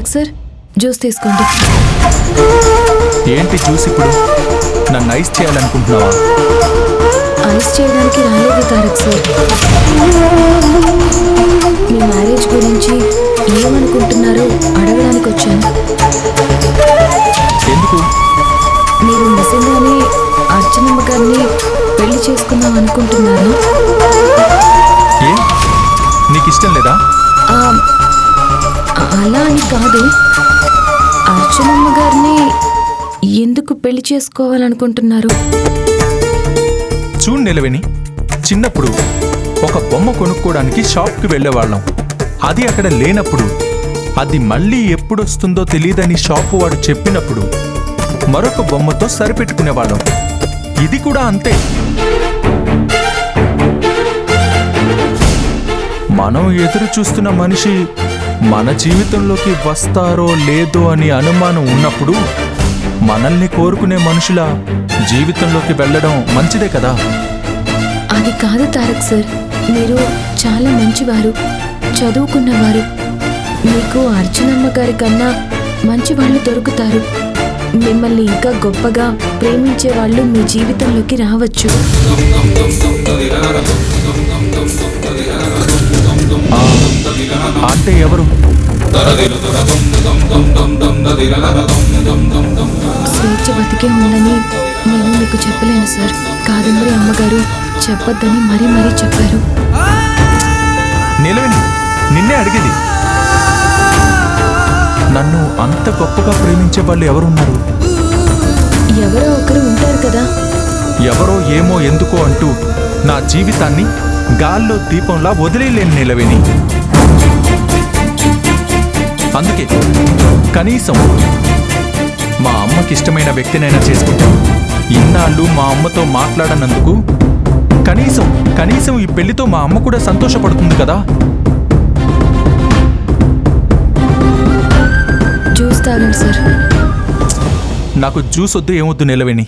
Tarak sir, juice తీసుకోండి. ఏంటి juice ఇప్పుడు? నన్ను ఐస్ చేయాలనుకుంటున్నావా? ఐస్ చేయడానికి రాలేదు తారక్ సార్. మీ మ్యారేజ్ గురించి ఏమనుకుంటున్నారో అడగడానికి వచ్చాను. ఎందుకు? మీరు నిజంగానే అర్చనమ్మ గారిని పెళ్లి చేసుకుందాం అనుకుంటున్నారా? ఏ, నీకు ఇష్టం లేదా? అలా అని కాదు, అర్చనమ్మ గారిని ఎందుకు పెళ్లి చేసుకోవాలనుకుంటున్నారు? చూడు నిలవేణి, చిన్నప్పుడు ఒక బొమ్మ కొనుక్కోవడానికి షాప్కి వెళ్ళేవాళ్ళం. అది అక్కడ లేనప్పుడు, అది మళ్ళీ ఎప్పుడొస్తుందో తెలియదని షాపు వాడు చెప్పినప్పుడు మరొక బొమ్మతో సరిపెట్టుకునేవాళ్ళం. ఇది కూడా అంతే. మనం ఎదురు చూస్తున్న మనిషి మన జీవితంలోకి వస్తారో లేదో అని అనుమానం ఉన్నప్పుడు మనల్ని కోరుకునే మనుషుల జీవితంలోకి వెళ్ళడం మంచిదే కదా. అది కాదు తారక్ సార్, మీరు చాలా మంచివారు, చదువుకున్నవారు. మీకు అర్చనమ్మ గారి కన్నా మంచి వాళ్ళు దొరుకుతారు. మిమ్మల్ని ఇంకా గొప్పగా ప్రేమించే వాళ్ళు మీ జీవితంలోకి రావచ్చు. అంటే ఎవరు? స్వేచ్ఛ బతికే ఉందని నేను మీకు చెప్పలేను సార్. కాదంబరి అమ్మగారు చెప్పొద్దని మరీ మరీ చెప్పారు. నిలవేణి, నిన్నే అడిగేది. నన్ను అంత గొప్పగా ప్రేమించే వాళ్ళు ఎవరున్నారు? ఎవరో ఒకరు ఉంటారు కదా. ఎవరో ఏమో ఎందుకో అంటూ నా జీవితాన్ని గాల్లో దీపంలా వదిలేలేని నిలవేణి. అందుకే కనీసం మా అమ్మకిష్టమైన వ్యక్తినైనా చేసుకుంటాను. ఇన్నాళ్ళు మా అమ్మతో మాట్లాడనందుకు కనీసం ఈ పెళ్లితో మా అమ్మ కూడా సంతోషపడుతుంది కదా. జ్యూస్ తాగండి సార్. నాకు జ్యూస్ వద్దు, ఏమొద్దు నిలవేణి.